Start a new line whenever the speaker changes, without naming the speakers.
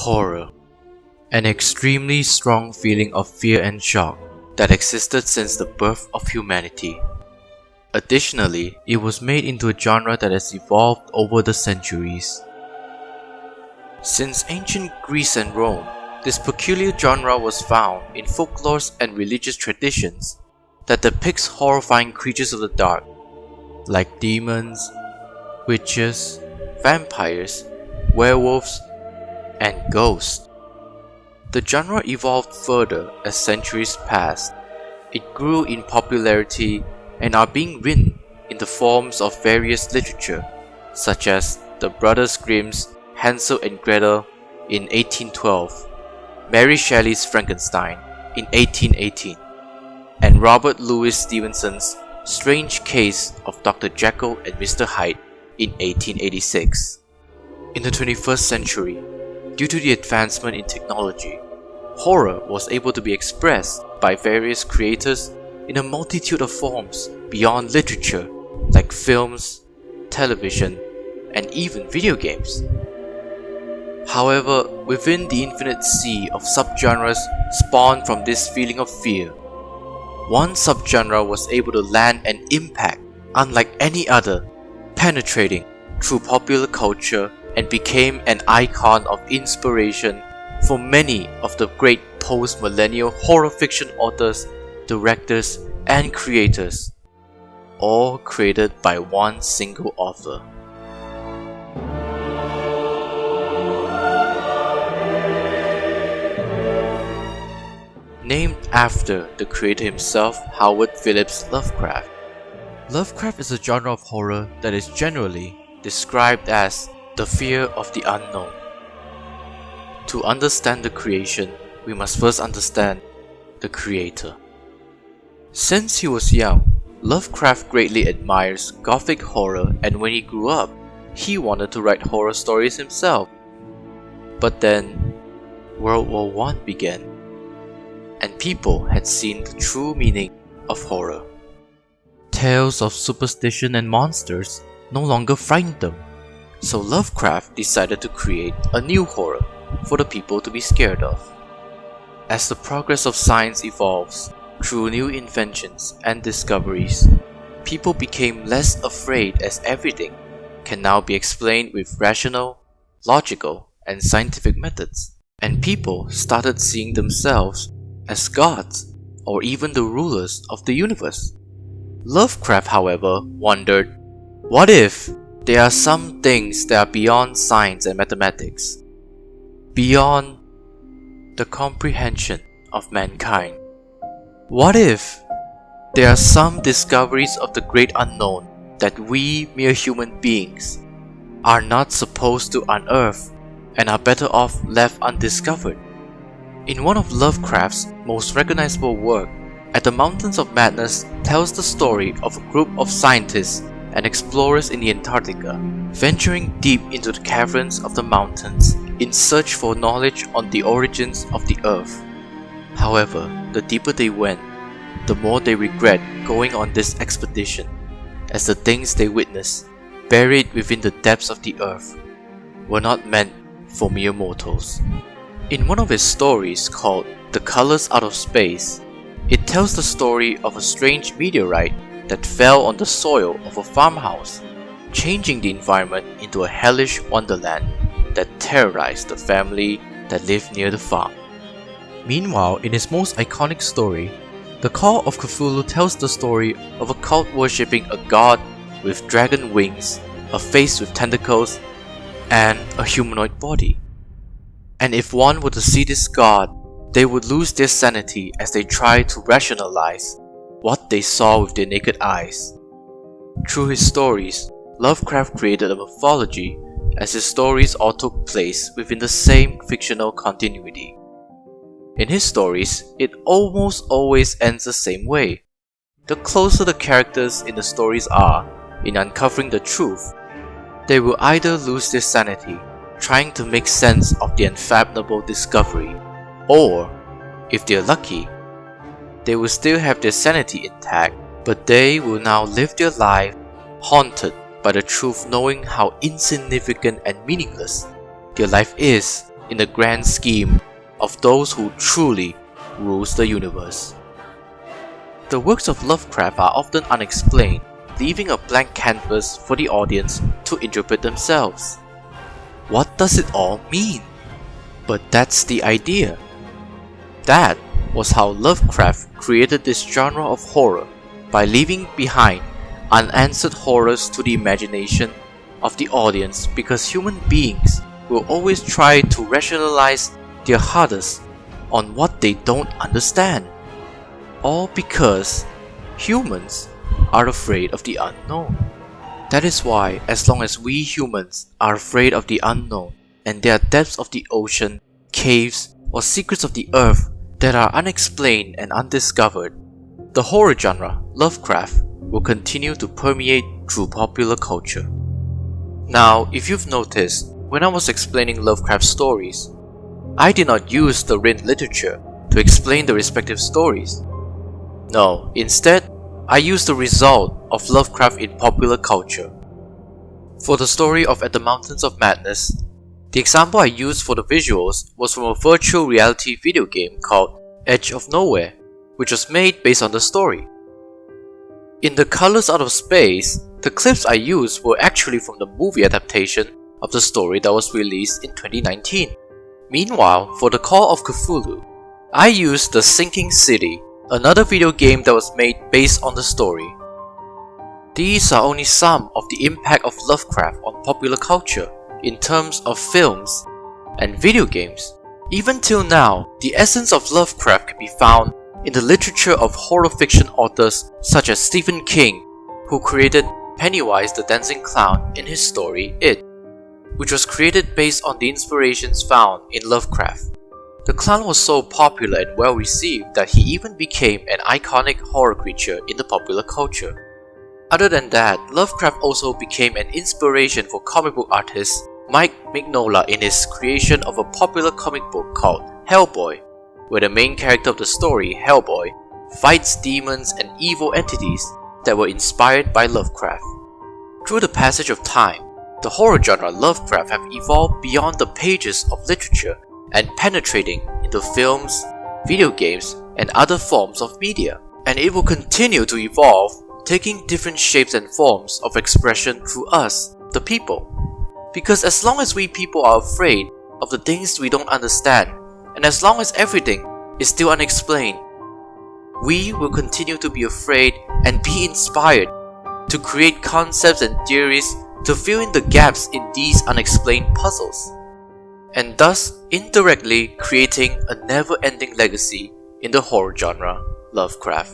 Horror. An extremely strong feeling of fear and shock that existed since the birth of humanity. Additionally, it was made into a genre that has evolved over the centuries. Since ancient Greece and Rome, this peculiar genre was found in folklores and religious traditions that depicts horrifying creatures of the dark, like demons, witches, vampires, werewolves, and ghosts. The genre evolved further as centuries passed. It grew in popularity and are being written in the forms of various literature, such as the Brothers Grimm's Hansel and Gretel in 1812, Mary Shelley's Frankenstein in 1818, and Robert Louis Stevenson's Strange Case of Dr. Jekyll and Mr. Hyde in 1886. In the 21st century, due to the advancement in technology, horror was able to be expressed by various creators in a multitude of forms beyond literature, like films, television, and even video games. However, within the infinite sea of subgenres spawned from this feeling of fear, one subgenre was able to land an impact unlike any other, penetrating through popular culture and became an icon of inspiration for many of the great post-millennial horror fiction authors, directors, and creators, all created by one single author. Named after the creator himself, Howard Phillips Lovecraft. Lovecraft is a genre of horror that is generally described as the fear of the unknown. To understand the creation, we must first understand the creator. Since he was young, Lovecraft greatly admires gothic horror, and when he grew up, he wanted to write horror stories himself. But then, World War I began, and people had seen the true meaning of horror. Tales of superstition and monsters no longer frightened them, so Lovecraft decided to create a new horror for the people to be scared of. As the progress of science evolves through new inventions and discoveries, people became less afraid as everything can now be explained with rational, logical, and scientific methods, and people started seeing themselves as gods or even the rulers of the universe. Lovecraft, however, wondered, what if there are some things that are beyond science and mathematics, beyond the comprehension of mankind? What if there are some discoveries of the great unknown that we mere human beings are not supposed to unearth and are better off left undiscovered? In one of Lovecraft's most recognizable work, At the Mountains of Madness tells the story of a group of scientists and explorers in the Antarctica, venturing deep into the caverns of the mountains in search for knowledge on the origins of the Earth. However, the deeper they went, the more they regret going on this expedition, as the things they witnessed, buried within the depths of the Earth, were not meant for mere mortals. In one of his stories called The Colors Out of Space, it tells the story of a strange meteorite that fell on the soil of a farmhouse, changing the environment into a hellish wonderland that terrorized the family that lived near the farm. Meanwhile, in his most iconic story, The Call of Cthulhu tells the story of a cult worshipping a god with dragon wings, a face with tentacles, and a humanoid body. And if one were to see this god, they would lose their sanity as they try to rationalize what they saw with their naked eyes. Through his stories, Lovecraft created a mythology, as his stories all took place within the same fictional continuity. In his stories, it almost always ends the same way. The closer the characters in the stories are in uncovering the truth, they will either lose their sanity trying to make sense of the unfathomable discovery, or, if they're lucky, they will still have their sanity intact, but they will now live their life haunted by the truth, knowing how insignificant and meaningless their life is in the grand scheme of those who truly rules the universe. The works of Lovecraft are often unexplained, leaving a blank canvas for the audience to interpret themselves. What does it all mean? But that's the idea. That was how Lovecraft created this genre of horror, by leaving behind unanswered horrors to the imagination of the audience, because human beings will always try to rationalize their hardest on what they don't understand. All because humans are afraid of the unknown. That is why, as long as we humans are afraid of the unknown, and there are depths of the ocean, caves, or secrets of the earth that are unexplained and undiscovered, the horror genre, Lovecraft, will continue to permeate through popular culture. Now, if you've noticed, when I was explaining Lovecraft stories, I did not use the written literature to explain the respective stories. No, instead, I used the result of Lovecraft in popular culture. For the story of At the Mountains of Madness, the example I used for the visuals was from a virtual reality video game called Edge of Nowhere, which was made based on the story. In The Colors Out of Space, the clips I used were actually from the movie adaptation of the story that was released in 2019. Meanwhile, for The Call of Cthulhu, I used The Sinking City, another video game that was made based on the story. These are only some of the impact of Lovecraft on popular culture in terms of films and video games. Even till now, the essence of Lovecraft can be found in the literature of horror fiction authors such as Stephen King, who created Pennywise the Dancing Clown in his story It, which was created based on the inspirations found in Lovecraft. The clown was so popular and well received that he even became an iconic horror creature in the popular culture. Other than that, Lovecraft also became an inspiration for comic book artist Mike Mignola in his creation of a popular comic book called Hellboy, where the main character of the story, Hellboy, fights demons and evil entities that were inspired by Lovecraft. Through the passage of time, the horror genre Lovecraft have evolved beyond the pages of literature and penetrating into films, video games, and other forms of media. And it will continue to evolve, taking different shapes and forms of expression through us, the people. Because as long as we people are afraid of the things we don't understand, and as long as everything is still unexplained, we will continue to be afraid and be inspired to create concepts and theories to fill in the gaps in these unexplained puzzles, and thus indirectly creating a never-ending legacy in the horror genre, Lovecraft.